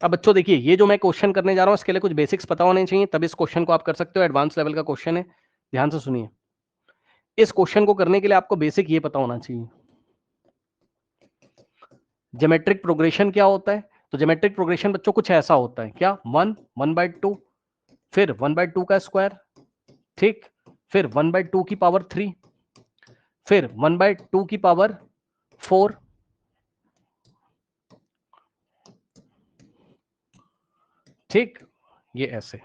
अब बच्चों देखिए, ये जो मैं क्वेश्चन करने जा रहा हूं इसके लिए कुछ बेसिक्स पता होने चाहिए, तब इस क्वेश्चन को आप कर सकते हो। एडवांस लेवल का क्वेश्चन है, ध्यान से सुनिए। इस क्वेश्चन को करने के लिए आपको बेसिक ये पता होना चाहिए, ज्योमेट्रिक प्रोग्रेशन क्या होता है। तो ज्योमेट्रिक प्रोग्रेशन बच्चों कुछ ऐसा होता है, क्या, 1/2, फिर 1/2 का स्क्वायर, ठीक, फिर 1/2 की पावर 3, फिर 1/2 की पावर 4, ठीक, ये ऐसे।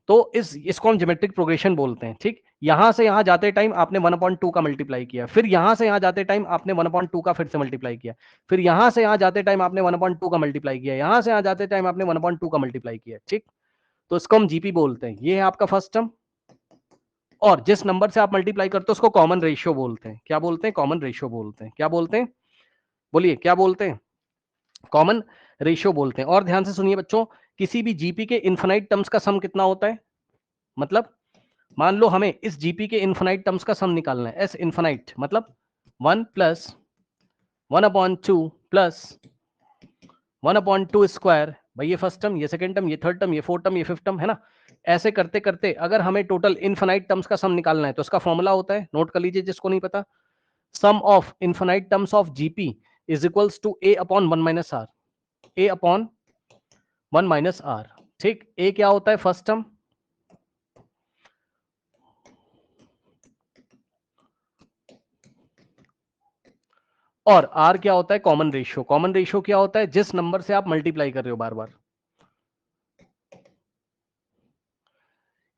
तो इसको हम ज्योमेट्रिक प्रोग्रेशन बोलते हैं, ठीक। यहां से यहां जाते टाइम आपने 1/2 का मल्टीप्लाई किया, फिर यहां से यहां जाते टाइम आपने 1/2 का फिर से मल्टीप्लाई किया, फिर यहां से यहां जाते टाइम आपने 1/2 का मल्टीप्लाई किया, यहां से यहां जाते टाइम आपने 1/2 का मल्टीप्लाई किया, ठीक। तो इसको हम जीपी बोलते हैं। ये है आपका फर्स्ट टर्म, और जिस नंबर से आप मल्टीप्लाई करते हो उसको कॉमन रेशियो बोलते हैं। क्या बोलते हैं? कॉमन रेशियो बोलते हैं। क्या बोलते हैं? बोलिए, क्या बोलते हैं? कॉमन रेशियो बोलते हैं। और ध्यान से सुनिए बच्चों, किसी भी जीपी के इनफाइनाइट टर्म्स का सम कितना होता है? मतलब मान लो हमें इस जीपी के इनफाइनाइट टर्म्स का सम निकालना है, एस इनफाइनाइट मतलब 1 प्लस 1/2 प्लस 1/2 स्क्वायर। भाई ये फर्स्ट टर्म, ये सेकंड टर्म, ये थर्ड टर्म, ये फोर्थ टर्म, ये फिफ्थ टर्म, है ना। ऐसे करते करते अगर हमें टोटल इनफाइनाइट टर्म्स का सम निकालना है तो इसका फॉर्मूला होता है, नोट कर लीजिए जिसको नहीं पता, sum of infinite terms of GP is equals to a upon 1 minus r, a upon 1 minus r, ठीक। ए क्या होता है? फर्स्ट टर्म, और आर क्या होता है? Common ratio. कॉमन रेशियो क्या होता है? जिस नंबर से आप मल्टीप्लाई कर रहे हो बार बार,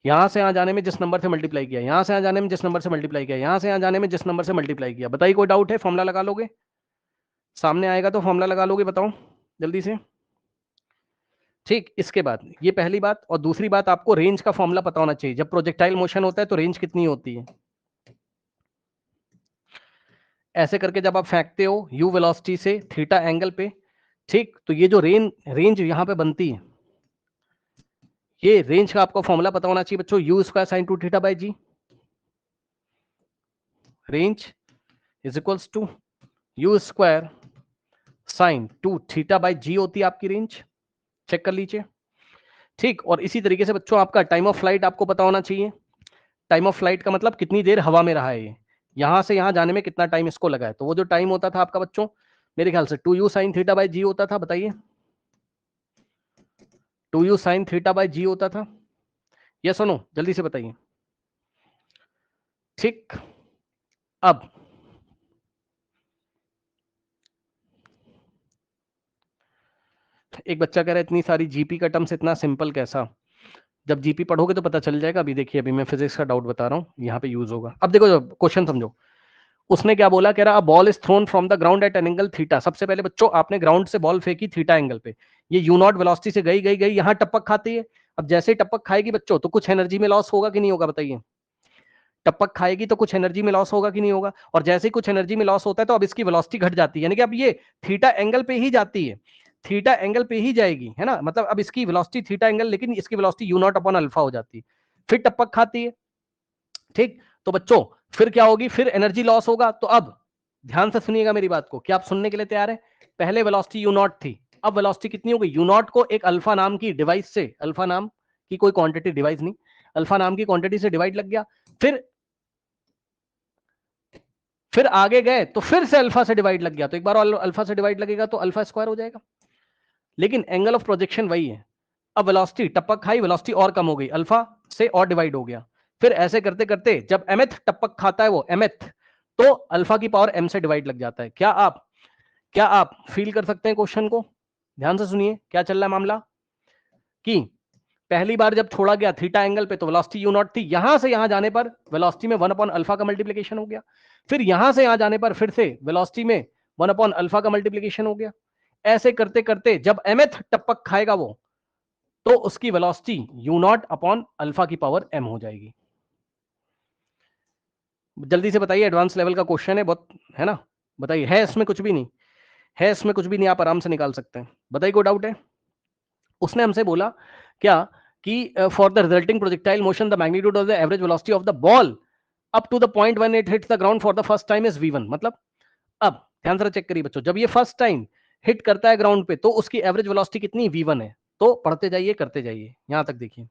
यहां से यहां जाने में जिस नंबर से मल्टीप्लाई किया, यहां से यहां जाने में जिस नंबर से मल्टीप्लाई किया, यहां से यहां जाने में जिस नंबर से मल्टीप्लाई किया। बताइए, कोई डाउट है? फॉर्मूला लगा लोगे, सामने आएगा तो फॉर्मूला लगा लोगे, बताओ जल्दी से, ठीक। इसके बाद ये पहली बात, और दूसरी बात, आपको रेंज का फॉर्मूला पता होना चाहिए। जब प्रोजेक्टाइल मोशन होता है तो रेंज कितनी होती है? ऐसे करके जब आप फेंकते हो यू वेलोसिटी से थीटा एंगल पे, ठीक, तो ये जो रेंज यहां पे बनती है, ये रेंज का आपको फॉर्मूला पता होना चाहिए बच्चों, u square sine 2 theta by g. Range is equals to u square sine 2 theta by g होती है आपकी रेंज, चेक कर लीजिए, ठीक। और इसी तरीके से बच्चों आपका टाइम ऑफ फ्लाइट आपको पता होना चाहिए। टाइम ऑफ फ्लाइट का मतलब कितनी देर हवा में रहा है ये, यहां से यहां जाने में कितना टाइम इसको लगा है। तो वो जो टाइम होता था आपका बच्चों, मेरे ख्याल से 2u sign theta by g होता था। बताइए, 2u sign theta by g होता था, यस और नो, जल्दी से बताइए, ठीक। अब एक बच्चा कह रहा है इतनी सारी जीपी का टर्म्स इतना सिंपल कैसा? जब जीपी पढ़ोगे तो पता चल जाएगा। अभी देखिए, अभी मैं फिजिक्स का डाउट बता रहा हूं, यहाँ पे यूज होगा। अब देखो क्वेश्चन समझो, उसने क्या बोला, कह रहा ball is throne from the ground eight an angle theta. सबसे पहले बच्चों आपने ग्राउंड से बॉल फेंकी थीटा एंगल पे, ये यू नॉट वेलोसिटी से गई गई गई, यहाँ टपक खाती है। अब जैसे ही टपक खाएगी बच्चों तो कुछ एनर्जी में लॉस होगा कि नहीं होगा? बताइए, टपक खाएगी तो कुछ एनर्जी में लॉस होगा कि नहीं होगा? और जैसे ही कुछ एनर्जी में लॉस होता है तो अब इसकी वेलोसिटी घट जाती है, यानी कि अब ये थीटा एंगल पे ही जाती है, थीटा एंगल पे ही जाएगी, है ना। मतलब अब इसकी वेलोसिटी थीटा एंगल, लेकिन इसकी velocity you naught upon alpha हो जाती है, फिर टपक खाती है, ठीक। तो बच्चों फिर क्या होगी? फिर एनर्जी लॉस होगा। तो अब ध्यान से सुनिएगा मेरी बात को, क्या आप सुनने के लिए तैयार है? पहले वेलोसिटी यू नॉट थी, अब वेलोसिटी कितनी हो गई? यू नॉट को एक अल्फा नाम की डिवाइस से, अल्फा नाम की कोई क्वांटिटी, डिवाइस नहीं, अल्फा नाम की क्वांटिटी से डिवाइड लग गया। फिर आगे गए तो फिर से अल्फा से डिवाइड लग गया, तो एक बार अल्फा से डिवाइड लगेगा तो अल्फा स्क्वायर हो जाएगा, लेकिन एंगल ऑफ प्रोजेक्शन वही है। अब वेलोसिटी टपक खाई, वेलोसिटी और कम हो गई, अल्फा से और डिवाइड हो गया। फिर ऐसे करते करते जब mth टपक खाता है वो mth, तो अल्फा की पावर m से डिवाइड लग जाता है। क्या आप फील कर सकते हैं क्वेश्चन को? ध्यान से सुनिए क्या चल रहा है मामला, कि पहली बार जब छोड़ा गया थीटा एंगल पे तो वेलोसिटी यू नॉट थी, यहां से यहां जाने पर वेलोसिटी में 1 अपॉन अल्फा का मल्टीप्लिकेशन हो गया, फिर यहां से यहां जाने पर फिर से वेलोसिटी में 1 अपॉन अल्फा का मल्टीप्लिकेशन हो गया। ऐसे करते करते जब mth टपक खाएगा वो, तो उसकी velocity you naught upon alpha की पावर m हो जाएगी। जल्दी से बताइए, एडवांस लेवल का क्वेश्चन है बहुत, है ना। बताइए, है इसमें कुछ भी नहीं, है इसमें कुछ भी नहीं, आप आराम से निकाल सकते हैं। बताइए, कोई डाउट है? उसने हमसे बोला क्या, कि for the resulting projectile motion the magnitude of the average velocity of the ball up to the point when it hits the ground for the first time is v1। मतलब अब ध्यान से चेक करिए बच्चों, जब ये फर्स्ट टाइम हिट करता है ग्राउंड पे तो उसकी एवरेज वेलोसिटी कितनी v1 है। तो पढ़ते जाइए करते जाइए, यहां तक देखिए।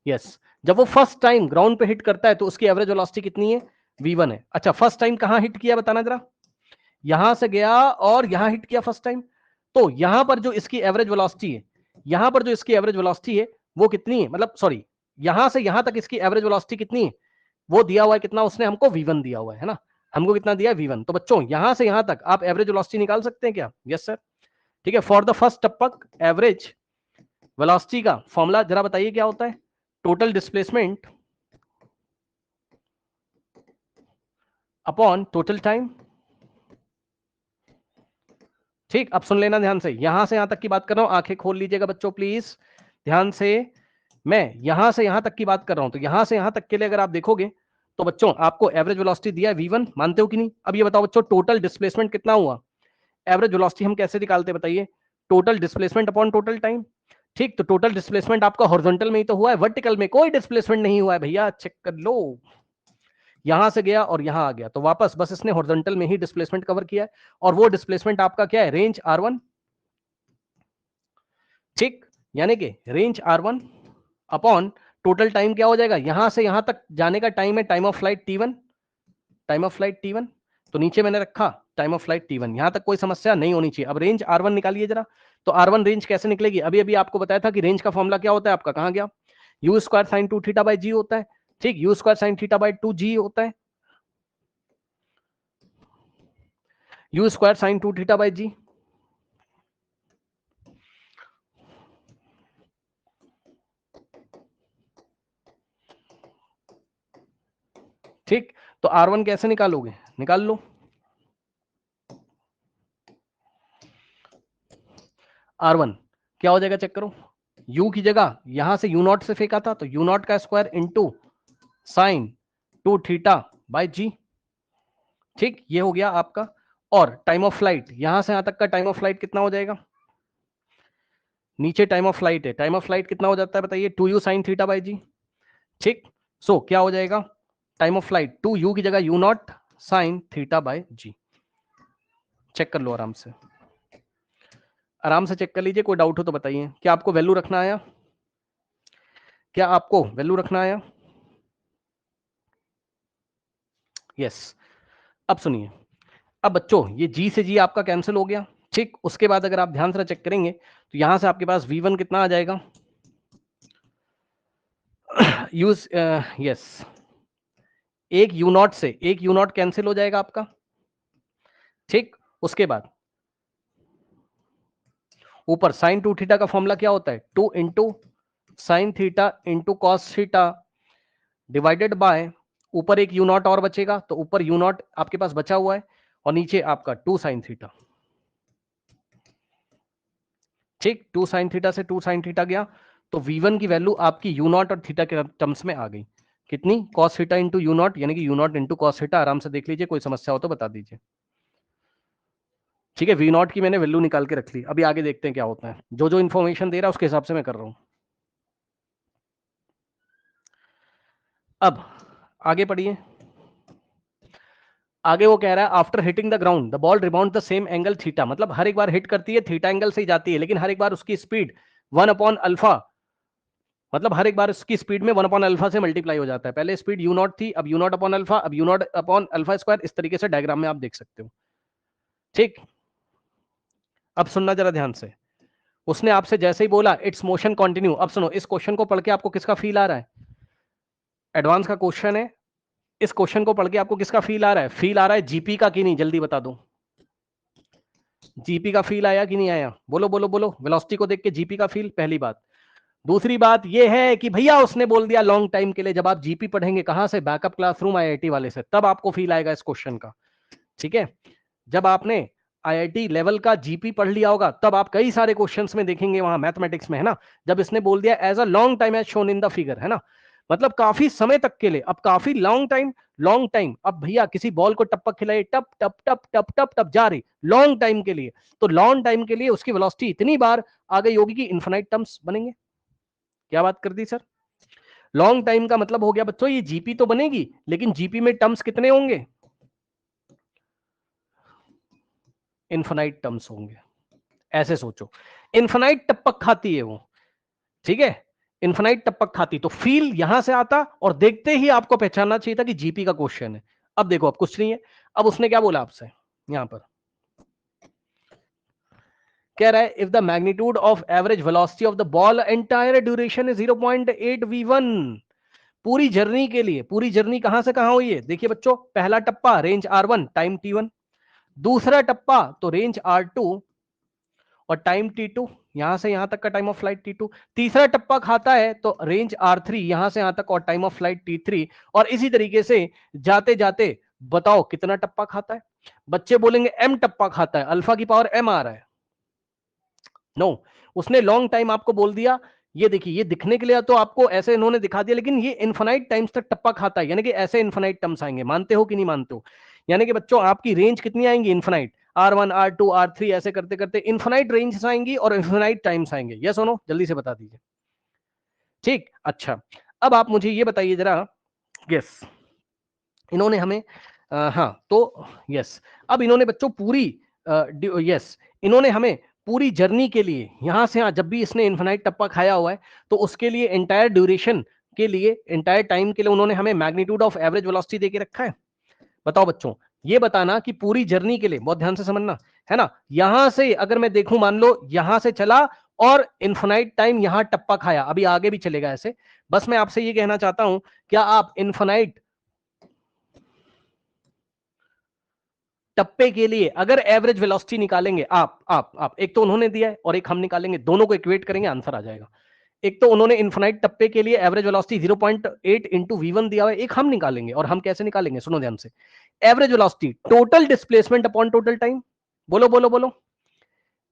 यस, जब वो फर्स्ट टाइम ग्राउंड पे हिट करता है तो उसकी एवरेज वेलोसिटी कितनी है, v1 है। अच्छा, फर्स्ट टाइम कहां हिट किया बताना जरा, यहां से गया और यहां हिट किया फर्स्ट टाइम, तो यहां पर जो इसकी एवरेज वेलोसिटी है, यहां पर जो इसकी एवरेज वेलोसिटी है वो कितनी है, मतलब सॉरी, यहां से यहां तक इसकी एवरेज वेलोसिटी कितनी है, वो दिया हुआ है कितना, उसने हमको v1 दिया हुआ है ना, हमको कितना दिया है v1। तो बच्चों यहां से यहां तक आप एवरेज वेलोसिटी निकाल सकते हैं क्या, यस सर। ठीक है, फॉर द फर्स्ट टपक एवरेज वेलोसिटी का फॉर्मूला जरा बताइए क्या होता है, total displacement upon total time. ठीक, अब सुन लेना ध्यान से, यहां से यहां तक की बात कर रहा हूं, आंखें खोल लीजिएगा बच्चों प्लीज ध्यान से, मैं यहां से यहां तक की बात कर रहा हूं, तो यहां से यहां तक के लिए अगर आप देखोगे तो बच्चों आपको एवरेज वेलोसिटी दिया है v1, मानते हो कि नहीं। अब ये बताओ बच्चों टोटल डिस्प्लेसमेंट कितना हुआ, एवरेज वेलोसिटी हम कैसे निकालते बताइए, total displacement upon total time. ठीक, तो टोटल डिस्प्लेसमेंट आपका हॉरिजॉन्टल में ही तो हुआ है, वर्टिकल में कोई डिस्प्लेसमेंट नहीं हुआ है भैया, चेक कर लो। यहां से गया और यहां आ गया तो वापस बस इसने हॉरिजॉन्टल में ही डिस्प्लेसमेंट कवर किया है, और वो डिस्प्लेसमेंट आपका क्या है, रेंज r1। ठीक, यानी कि range r1 upon total time क्या हो जाएगा, यहां से यहां तक जाने का टाइम है time of flight t1, time of flight t1, तो नीचे मैंने रखा टाइम ऑफ फ्लाइट t1, यहां तक कोई समस्या नहीं होनी चाहिए। अब रेंज r1 निकालिए जरा, तो r1 रेंज कैसे निकलेगी, अभी अभी आपको बताया था कि रेंज का फॉर्मूला क्या होता है आपका, कहां गया, u square sine 2 theta by g होता है। ठीक, u square sine theta by 2 g होता है, u square sine 2 theta by g. ठीक, तो R1 कैसे निकालोगे, निकाल लो, R1 क्या हो जाएगा चेक करो, U की जगह यहां से U0 से फेंका था तो U0 का square into sine 2 theta by g. ठीक, ये हो गया आपका, और टाइम ऑफ फ्लाइट यहां से यहां तक का टाइम ऑफ फ्लाइट कितना हो जाएगा, नीचे टाइम ऑफ फ्लाइट है, टाइम ऑफ फ्लाइट कितना हो जाता है बताइए, 2u sign theta by g. ठीक, सो क्या हो जाएगा, टाइम ऑफ फ्लाइट 2u की जगह U0 sine theta by G. Check कर लो आराम से, आराम से चेक कर लीजिए, कोई डाउट हो तो बताइए, क्या आपको वैल्यू रखना आया, क्या आपको वैल्यू रखना आया, यस। अब सुनिए, अब बच्चों ये जी से जी आपका कैंसिल हो गया। ठीक, उसके बाद अगर आप ध्यान से चेक करेंगे तो यहां से आपके पास v1 कितना आ जाएगा, यूज यस, एक u0 से एक u0 कैंसिल हो जाएगा आपका। ठीक, उसके बाद ऊपर साइन 2 थीटा का फॉर्मूला क्या होता है, 2 into sine theta into cos theta divided by, ऊपर एक u0 और बचेगा तो ऊपर u0 आपके पास बचा हुआ है, और नीचे आपका 2 साइन थीटा। ठीक, 2 साइन थीटा से 2 साइन थीटा गया तो v1 की वैल्यू आपकी u0 और थीटा के टर्म्स में आ गई, कितनी, cos थीटा इंटू u0, यानी कि u0 इंटू कॉस थीटा। आराम से देख लीजिए, कोई समस्या हो तो बता दीजिए। ठीक है, v0 की मैंने वैल्यू निकाल के रख ली, अभी आगे देखते हैं क्या होता है, जो जो इन्फॉर्मेशन दे रहा है उसके हिसाब से मैं कर रहा हूं। अब आगे पढ़िए, आगे वो कह रहा है after hitting the ground the ball rebound the same angle theta, मतलब हर एक बार हिट करती है थीटा एंगल से ही जाती है, लेकिन हर एक बार उसकी स्पीड 1 अपॉन अल्फा, मतलब हर एक बार उसकी स्पीड में 1 अपॉन अल्फा से मल्टीप्लाई हो जाता है। पहले स्पीड u0 थी, अब u0 अपॉन अल्फा, अब u0 अपॉन अल्फा स्क्वायर, इस तरीके से डायग्राम में आप देख सकते हो। ठीक, अब सुनना जरा ध्यान से, उसने आपसे जैसे ही बोला इट्स मोशन कंटिन्यू, अब सुनो, इस क्वेश्चन को पढ़ के आपको किसका फील आ रहा है, एडवांस का क्वेश्चन है, इस क्वेश्चन को पढ़ के आपको किसका फील आ रहा है, फील आ रहा है जीपी का कि नहीं, जल्दी बता दो, जीपी का फील आया कि नहीं आया, बोलो बोलो बोलो, वेलोसिटी को देख के जीपी का फील, पहली बात। दूसरी बात यह है कि भैया उसने बोल दिया लॉन्ग टाइम के लिए, जब आप जीपी पढ़ेंगे कहां से, बैकअप क्लासरूम आईआईटी वाले से, तब आपको फील आएगा इस क्वेश्चन का। ठीक है, जब आपने आईआईटी लेवल का जीपी पढ़ लिया होगा तब आप कई सारे क्वेश्चंस में देखेंगे, वहां मैथमेटिक्स में है ना, जब इसने बोल दिया as a long time as shown in the figure, है ना, मतलब काफी समय तक के लिए, अब काफी लॉन्ग टाइम, लॉन्ग टाइम, अब भैया किसी बॉल को टप्पक खिलाई, टप टप टप टप टप टप जा रही लॉन्ग टाइम के लिए, तो लॉन्ग टाइम के लिए उसकी वेलोसिटी इतनी बार आ गई होगी कि इन्फिनाइट टर्म्स बनेंगे। क्या बात कर दी सर, लॉन्ग टाइम का मतलब हो गया बच्चों ये जीपी तो बनेगी, लेकिन जीपी में टर्म्स कितने होंगे, इन्फिनाइट टर्म्स होंगे, ऐसे सोचो। इन्फिनाइट टपक खाती है वो, ठीक है, इन्फिनाइट टपक खाती, तो फील यहां से आता और देखते ही आपको पहचानना चाहिए था कि जीपी का क्वेश्चन है। अब देखो, अब कुछ नहीं है, अब उसने क्या बोला आपसे यहां पर, कह रहा है if the magnitude of average velocity of the ball entire duration is 0.8 v1, पूरी जर्नी के लिए, पूरी जर्नी कहां से कहां हुई है, देखिए बच्चों, पहला टप्पा रेंज r1 टाइम t1, दूसरा टप्पा तो रेंज r2 और टाइम t2, यहां से यहां तक का टाइम ऑफ फ्लाइट t2, तीसरा टप्पा खाता है तो रेंज r3 यहां से यहां तक और टाइम ऑफ फ्लाइट t3, और इसी तरीके से जाते जाते बताओ कितना टप्पा खाता है। बच्चे बोलेंगे m टप्पा खाता है, अल्फा की पावर m आ रहा है। नो, उसने लॉन्ग टाइम आपको बोल दिया, ये देखिए, ये दिखने के लिए तो आपको ऐसे इन्होंने दिखा दिया, लेकिन ये इनफाइनाइट टाइम्स तक टप्पा खाता है, यानी कि ऐसे इनफाइनाइट टर्म्स आएंगे, मानते हो कि नहीं मानते हो? यानी कि बच्चों आपकी रेंज कितनी आएंगी इनफाइनाइट, R1 R2 R3 ऐसे करते करते इनफाइनाइट रेंज आएंगी और इनफाइनाइट टाइम्स आएंगे। यस और नो, जल्दी से बता दीजिए। ठीक, अच्छा, अब आप मुझे ये बताइए जरा, यस, इन्होंने हमें हाँ तो यस, अब इन्होंने बच्चों पूरी यस, इन्होंने हमें पूरी जर्नी के लिए यहां से यहां, जब भी इसने इन्फिनाइट टप्पा खाया हुआ है तो उसके लिए एंटायर ड्यूरेशन के लिए, एंटायर टाइम के लिए उन्होंने हमें मैग्नीट्यूड ऑफ एवरेज वेलोसिटी देके रखा है। बताओ बच्चों, ये बताना कि पूरी जर्नी के लिए, बहुत ध्यान से समझना है ना, यहां से अगर मैं देखूं, मान लो यहां से चला और इन्फिनाइट टाइम यहां टप्पा खाया, अभी आगे भी चलेगा ऐसे, बस मैं आपसे ये कहना चाहता हूं, क्या आप इन्फिनाइट टप्पे के लिए अगर एवरेज वेलोसिटी निकालेंगे, आप एक तो उन्होंने दिया है और एक हम निकालेंगे, दोनों को इक्वेट करेंगे, आंसर आ जाएगा। एक तो उन्होंने इनफिनाइट टप्पे के लिए एवरेज वेलोसिटी 0.8 इंटू v1 दिया हुआ है, एक हम निकालेंगे, और हम कैसे निकालेंगे, सुनो ध्यान से, average velocity total displacement upon total time, बोलो बोलो बोलो,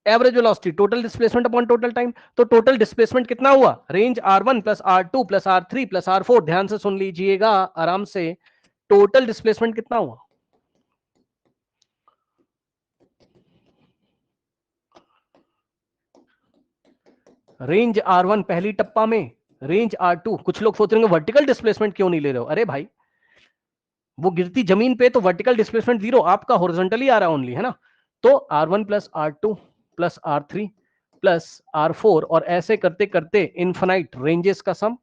average velocity total displacement upon total time, तो टोटल डिस्प्लेसमेंट कितना हुआ, range r1 plus r2 plus r3 plus r4, ध्यान से सुन लीजिएगा आराम से, टोटल डिस्प्लेसमेंट कितना हुआ, रेंज R1 पहली टप्पा में, रेंज R2, कुछ लोग सोच रहे हैं वर्टिकल डिस्प्लेसमेंट क्यों नहीं ले रहे हो, अरे भाई वो गिरती जमीन पे तो वर्टिकल डिस्प्लेसमेंट जीरो, आपका हॉरिजॉन्टली आ रहा है ओनली, है ना, तो R1 plus R2 plus R3 plus R4, और ऐसे करते करते इनफिनाइट रेंजेस का सम।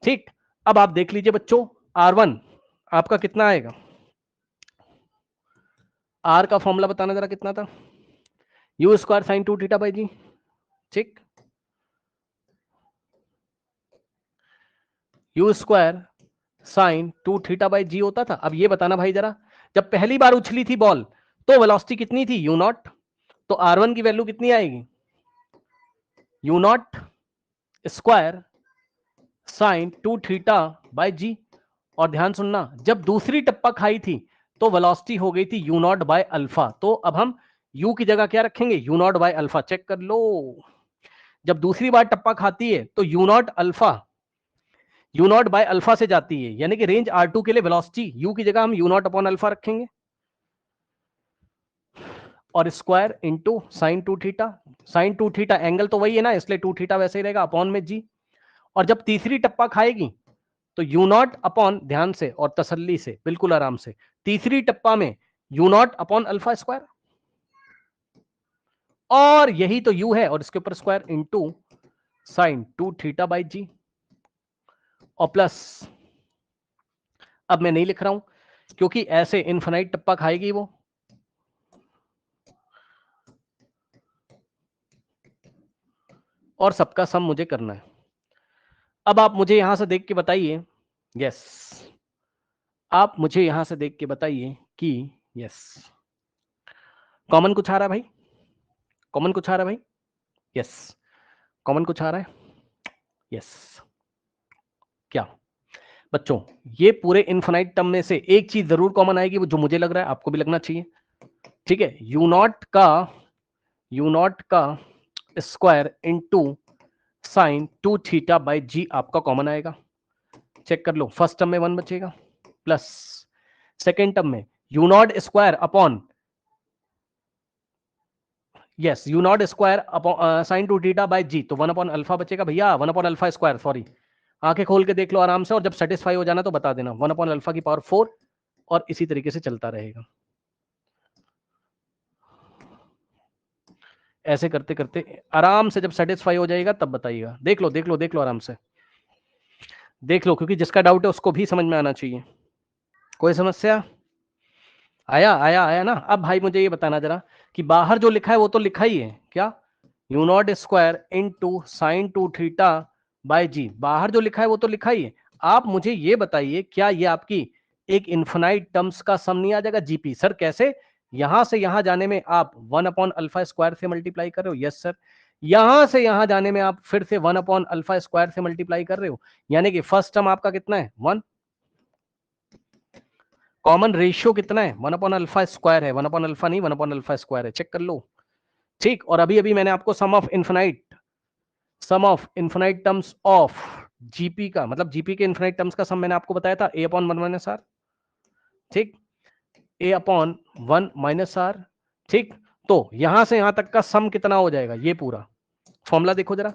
ठीक, अब आप देख लीजिए बच्चों, R1 आपका कितना आएगा, R का फॉर्मूला बताना जरा कितना था, U square sine 2 theta by g, ठीक, U square sine 2 theta by g होता था। अब ये बताना भाई जरा, जब पहली बार उछली थी बॉल तो वेलोसिटी कितनी थी, यू नॉट, तो R1 की वैल्यू कितनी आएगी, u naught square sine 2 theta by g, और ध्यान सुनना, जब दूसरी टप्पा खाई थी तो वेलोसिटी हो गई थी यू नॉट बाय अल्फा, तो अब हम u की जगह क्या रखेंगे, u naught by alpha, check कर लो, जब दूसरी बार टप्पा खाती है तो u naught alpha, u naught by alpha से जाती है, यानी कि रेंज R2 के लिए वेलोसिटी u की जगह हम यू नॉट अपॉन अल्फा रखेंगे, और square into sine 2 theta, sine 2 theta angle तो वही है ना, इसलिए 2 थीटा वैसे ही रहेगा, अपॉन में जी, और जब तीसरी टप्पा खाएगी तो यू नॉट अपॉन, ध्यान से और तसल्ली से, बिल्कुल आराम से, तीसरी टप्पा में u naught upon alpha square, और यही तो u है, और इसके ऊपर square into sine 2 theta by g, और प्लस, अब मैं नहीं लिख रहा हूं क्योंकि ऐसे इनफिनाइट टप्पा खाएगी वो, और सबका सम मुझे करना है। अब आप मुझे यहां से देख के बताइए, यस, आप मुझे यहां से देख के बताइए कि यस, कॉमन कुछ आ रहा है भाई, कॉमन कुछ आ रहा है भाई, यस, कॉमन कुछ आ रहा है, यस, क्या बच्चों, ये पूरे इनफिनाइट टर्म में से एक चीज जरूर कॉमन आएगी, वो जो मुझे लग रहा है आपको भी लगना चाहिए, ठीक है, यू नॉट का square into sine 2 theta by g आपका कॉमन आएगा, चेक कर लो, फर्स्ट टर्म में 1 बचेगा, प्लस सेकेंड टर्म में u naught square upon, yes, u naught square sine 2 theta by g, तो 1 अपॉन अल्फा बचेगा भैया, 1 अपॉन अल्फा स्क्वायर, सॉरी, आंखें खोल के देख लो आराम से, और जब सेटिस्फाई हो जाना तो बता देना, 1 अपॉन अल्फा की पावर 4, और इसी तरीके से चलता रहेगा। ऐसे करते करते आराम से जब सेटिस्फाई हो जाएगा तब बताइएगा। देख लो देख लो देख लो, आराम से देख लो, क्योंकि जिसका डाउट है उसको भी समझ में आना चाहिए। कोई समस्या? आया आया आया ना? अब भाई मुझे ये बताना जरा कि बाहर जो लिखा है वो तो लिखा ही है क्या, u naught square into sine two theta by g, बाहर जो लिखा है वो तो लिखा ही है। आप मुझे ये बताइए क्या ये आपकी एक इन्फिनाइट टर्म्स का सम नहीं आ जाएगा जीपी? सर कैसे? यहां से यहां जाने में आप 1/अल्फा स्क्वायर से मल्टीप्लाई कर रहे हो। Yes sir. यहां से यहां जाने में आप फिर से 1/अल्फा स्क्वायर से मल्टीप्लाई कर रहे हो, यानी कि फर्स्ट टर्म आपका कितना है 1, कॉमन रेशियो कितना है 1/अल्फा स्क्वायर है, 1/अल्फा नहीं 1/अल्फा स्क्वायर है, चेक कर लो। ठीक, और अभी अभी मैंने आपको sum of infinite terms of GP का, मतलब जीपी के इन्फिनाइट टर्म्स का सम मैंने आपको बताया था a/1 - r। ठीक, a/1 - r। ठीक, तो यहां से यहां तक का सम कितना हो जाएगा, ये पूरा फॉर्मूला देखो जरा।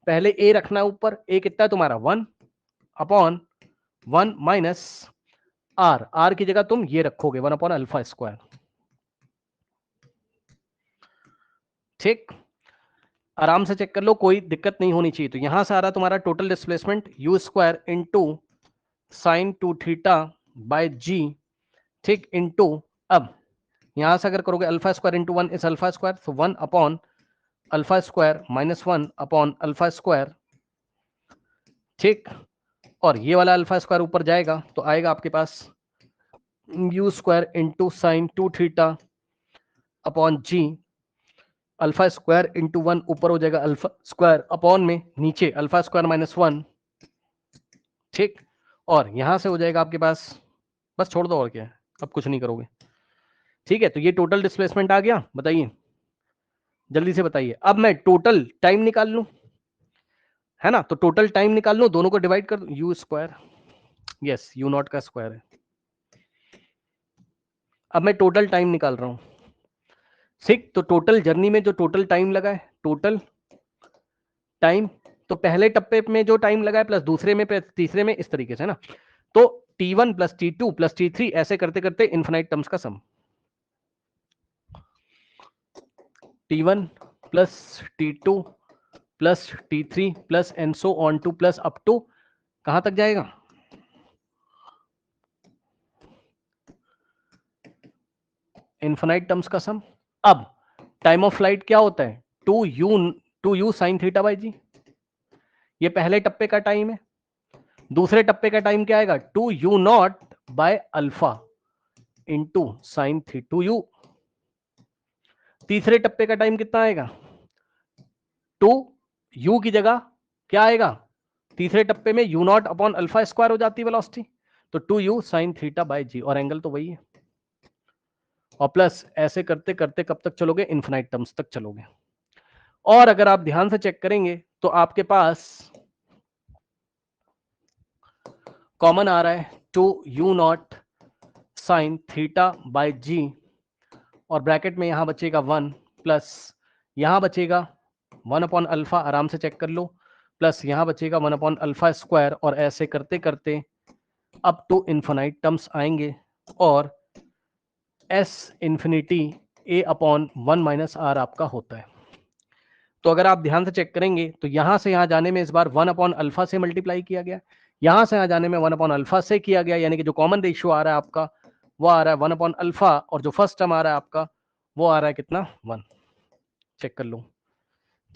पहले a रखना है ऊपर, a कितना है तुम्हारा 1/1 - r की जगह तुम ये रखोगे 1/अल्फा स्क्वायर। ठीक, आराम से चेक कर लो, कोई दिक्कत नहीं होनी चाहिए। तो यहां से आ रहा तुम्हारा total displacement u square into sine two theta by g. ठीक, इंटू, अब यहां से अगर करोगे alpha square into 1 is alpha square, तो 1/अल्फा स्क्वायर माइनस 1/अल्फा स्क्वायर। ठीक, और ये वाला अल्फा स्क्वायर ऊपर जाएगा तो आएगा आपके पास u square into sine two theta upon g. Alpha square into 1 ऊपर हो जाएगा अल्फा स्क्वायर अपॉन में नीचे अल्फा स्क्वायर माइनस 1। ठीक, और यहां से हो जाएगा आपके पास, बस छोड़ दो और क्या है, अब कुछ नहीं करोगे। ठीक है, तो ये टोटल डिस्प्लेसमेंट आ गया, बताइए जल्दी से बताइए। अब मैं टोटल टाइम निकाल लूं, है ना, तो टोटल टाइम निकाल लूं, दोनों को डिवाइड कर दूं, you square, yes u naught का स्क्वायर है। अब मैं टोटल टाइम निकाल रहा हूं। ठीक, तो टोटल जर्नी में जो टोटल टाइम लगा है, टोटल टाइम, तो पहले टप्पे में जो टाइम लगा है प्लस दूसरे में प्लस तीसरे में, इस तरीके से ना, तो T1 plus T2 plus T3 ऐसे करते करते इन्फिनाइट टर्म्स का sum, T1 plus T2 plus T3 plus and so on to plus up to कहां तक जाएगा, इन्फिनाइट टर्म्स का सम। अब टाइम ऑफ फ्लाइट क्या होता है, 2u साइन थीटा बाई जी, ये पहले टप्पे का टाइम है। दूसरे टप्पे का टाइम क्या आएगा, 2u0 by alpha into sine थी 2u। तीसरे टप्पे का टाइम कितना आएगा, 2u की जगह क्या आएगा, तीसरे टप्पे में u0 अपॉन अल्फा स्क्वायर हो जाती है वेलोसिटी, तो 2u sine theta by g, और एंगल तो वही है, और प्लस ऐसे करते करते कब तक चलोगे, इन्फिनाइट टर्म्स तक चलोगे। और अगर आप ध्यान से चेक करेंगे तो आपके पास कॉमन आ रहा है 2u0 sine theta by g, और ब्रैकेट में यहां बचेगा 1 प्लस यहां बचेगा 1/अल्फा, आराम से चेक कर लो, प्लस यहां बचेगा 1/अल्फा स्क्वायर, और ऐसे करते करते अप टू इन्फिनाइट टर्म्स आएंगे, और s इंफिनिटी a/1 - r आपका होता है। तो अगर आप ध्यान से चेक करेंगे तो यहां से यहां जाने में इस बार 1/अल्फा से मल्टीप्लाई किया गया, यहां से यहां जाने में 1/अल्फा से किया गया, यानी कि जो कॉमन रेशियो आ रहा है आपका वो आ रहा है 1/अल्फा, और जो फर्स्ट टर्म आ रहा है आपका वो आ रहा है कितना 1, चेक कर लो।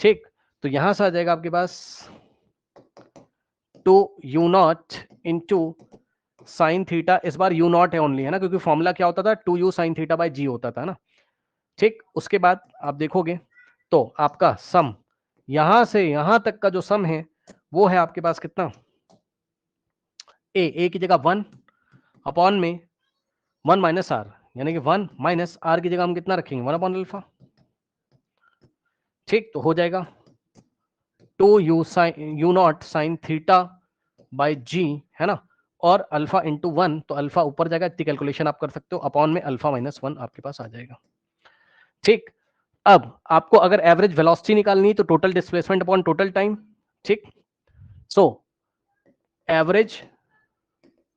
ठीक, तो यहां से आ जाएगा आपके पास 2u0 इंटू साइन थीटा, इस बार u0 है ओनली, है ना, क्योंकि फॉर्मूला क्या होता था 2u साइन थीटा बाय जी होता था ना। ठीक, उसके बाद आप देखोगे तो आपका सम यहां से यहां तक का जो सम है वो है आपके पास कितना, ए की जगह 1 अपॉन में 1 माइनस आर, यानी कि 1 माइनस आर की जगह हम कितना रखेंगे 1/अल्फा। ठीक, तो हो जाएगा 2u0 साइन थीटा बाय जी, है ना, और अल्फा इंटू 1, तो अल्फा ऊपर जाएगा, इतनी कैलकुलेशन आप कर सकते हो, अपॉन में अल्फा माइनस 1 आपके पास आ जाएगा। ठीक, अब आपको अगर एवरेज वेलोसिटी निकालनी है तो total displacement upon total time. ठीक, सो एवरेज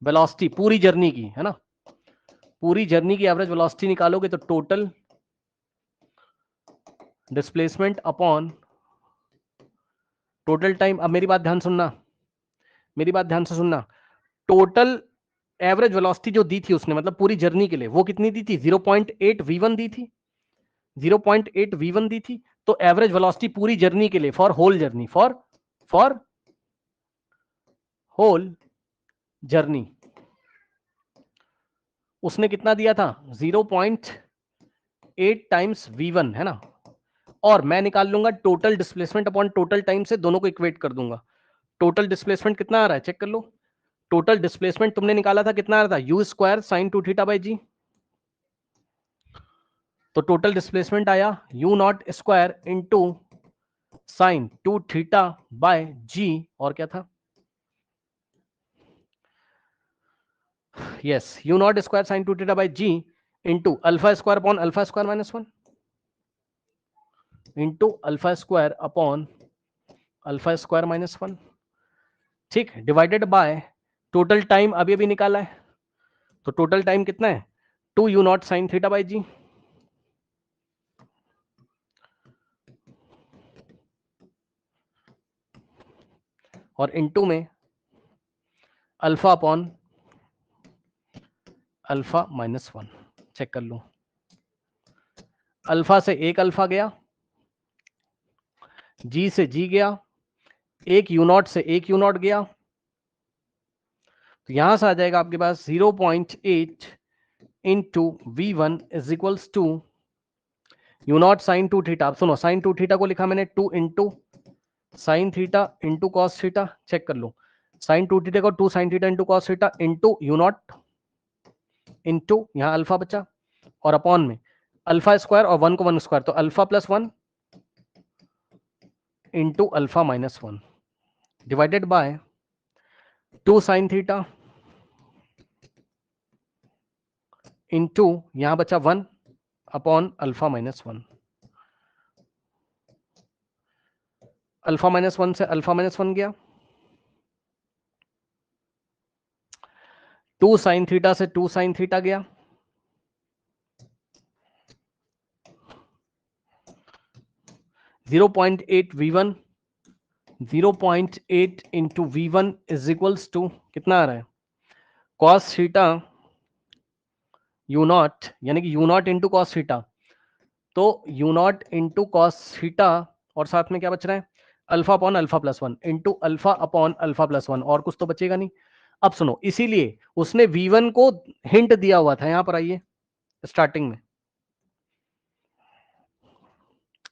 वेलोसिटी पूरी जर्नी की, है ना, पूरी जर्नी की एवरेज वेलोसिटी निकालोगे तो total displacement upon total time. अब मेरी बात ध्यान सुनना, मेरी बात ध्यान से सुनना। टोटल एवरेज वेलोसिटी जो दी थी उसने, मतलब पूरी जर्नी के लिए, वो कितनी दी थी? 0.8 v1 दी थी, 0.8 v1 दी थी। तो एवरेज वेलोसिटी पूरी जर्नी के लिए, for whole journey, for whole journey उसने कितना दिया था? 0.8 टाइम्स v1, है ना। और मैं निकाल लूंगा total displacement upon total time से, दोनों को इक्वेट कर दूंगा। टोटल डिस्प्लेसमेंट कितना आ रहा है, चेक कर लो। टोटल डिस्प्लेसमेंट तुमने निकाला था, कितना आ रहा था? u square sine 2 theta by g. तो टोटल डिस्प्लेसमेंट आया u naught square into sine 2 theta by g, और क्या था? Yes, u naught square sine 2 theta by g into alpha square upon alpha square minus 1 into alpha square upon alpha square minus 1, ठीक, divided by total time अभी अभी निकाला है। तो total time कितना है? 2 u naught sine theta by g, और into में alpha upon alpha minus 1। Check कर लो, अल्फा से एक अल्फा गया, जी से जी गया, एक यू नॉट से एक यू नॉट गया, तो यहां से आ जाएगा आपके पास 0.8 into v one is equals to u naught sine 2 theta. अब सुनो, साइन 2 थीटा को लिखा मैंने 2 into sine theta into cos theta. Check कर लो, साइन 2 थीटा को 2 sine theta into cos theta into u naught into यहां अल्फा बचा, और अपॉन में अल्फा स्क्वायर और 1 को 1 स्क्वायर, तो alpha plus 1 into alpha minus 1 divided by 2 sine theta into यहां बचा 1 upon alpha minus 1। Alpha minus 1 से अल्फा माइनस 1 गया, 2 साइन थीटा से 2 साइन थीटा गया, 0.8 v1, 0.8 into v1 is equals to कितना आ रहा है? कॉस थीटा यू नॉट, यानी कि u naught into cos theta, तो u naught into cos theta, और साथ में क्या बच रहा है? Alpha upon alpha plus 1 into alpha upon alpha plus 1, और कुछ तो बचेगा नहीं। अब सुनो, इसीलिए उसने v1 को हिंट दिया हुआ था, यहां पर आइए स्टार्टिंग में।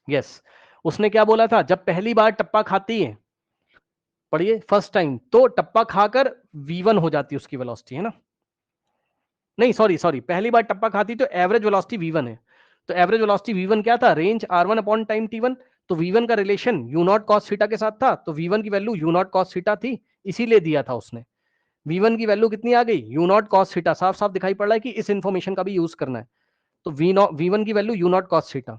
यस, उसने क्या बोला था? जब पहली बार टप्पा खाती है, पढ़िए, फर्स्ट टाइम, तो टप्पा खाकर v1 हो जाती है उसकी वेलोसिटी, है ना। नहीं, सॉरी सॉरी, पहली बार टप्पा खाती तो एवरेज वेलोसिटी v1 है। तो एवरेज वेलोसिटी v1 क्या था? Range r1 upon time t1। तो v1 का relation u naught cos theta के साथ था, तो v1 की value u naught cos theta थी, इसीलिए दिया था उसने। v1 की वैल्यू कितनी आ गई? u naught cos theta. साफ साफ दिखाई पड़ रहा है कि इस इंफॉर्मेशन का भी यूज करना है। तो v1 की value u naught cos theta,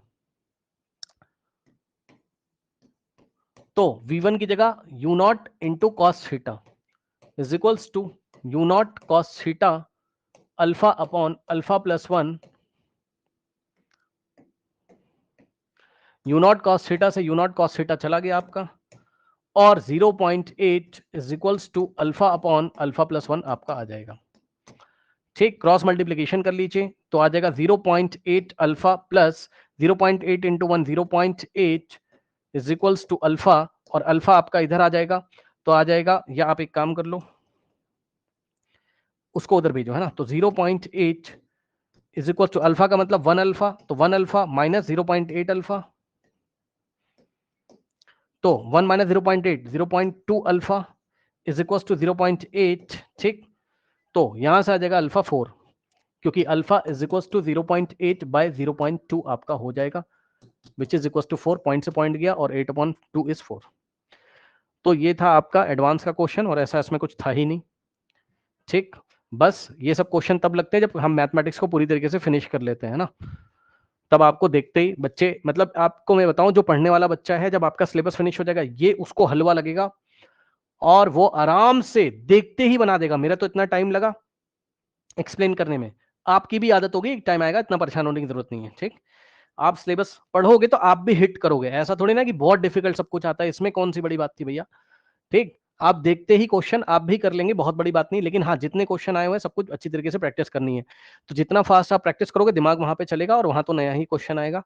तो v1 की जगह u naught into cos theta is equals to u naught cos theta alpha upon alpha plus 1, u naught cos theta से यू नॉट कॉस थीटा चला गया आपका, और 0.8 is equals to alpha upon alpha plus 1 आपका आ जाएगा। ठीक, cross multiplication कर लीजिए तो आ जाएगा 0.8 alpha plus 0.8 into 1, 0.8 is equals to alpha, और अल्फा आपका इधर आ जाएगा, तो आ जाएगा, या आप एक काम कर लो, उसको उधर भेजो, है ना। तो 0.8 इज इक्वल टू अल्फा का मतलब 1 अल्फा, तो 1 अल्फा माइनस 0.8 अल्फा, तो 1 minus 0.8 0.2 alpha is equal to 0.8। ठीक, तो यहां से आ जाएगा अल्फा 4, क्योंकि alpha is equal to 0.8 by 0.2 आपका हो जाएगा, which is equal to 4, point से पॉइंट गया, और 8/2 इज 4। तो ये था आपका एडवांस का क्वेश्चन, और ऐसा इसमें कुछ था ही नहीं। ठीक, बस ये सब क्वेश्चन तब लगते हैं जब हम मैथमेटिक्स को पूरी तरीके से फिनिश कर लेते हैं ना, तब आपको देखते ही बच्चे, मतलब आपको मैं बताऊं, जो पढ़ने वाला बच्चा है, जब आपका सिलेबस फिनिश हो जाएगा, ये उसको हलवा लगेगा, और वो आराम से देखते ही बना देगा। मेरा तो इतना टाइम लगा एक्सप्लेन करने में, आपकी भी आदत होगी, एक टाइम आएगा, इतना परेशान होने की जरूरत नहीं है। ठीक, आप सिलेबस पढ़ोगे तो आप भी हिट करोगे, ऐसा थोड़ी ना कि बहुत डिफिकल्ट सब कुछ आता है, इसमें कौन सी बड़ी बात थी भैया। ठीक, आप देखते ही क्वेश्चन आप भी कर लेंगे, बहुत बड़ी बात नहीं, लेकिन हाँ जितने क्वेश्चन आए हुए हैं सब कुछ अच्छी तरीके से प्रैक्टिस करनी है। तो जितना फास्ट आप प्रैक्टिस करोगे दिमाग वहां पे चलेगा और वहां तो नया ही क्वेश्चन आएगा।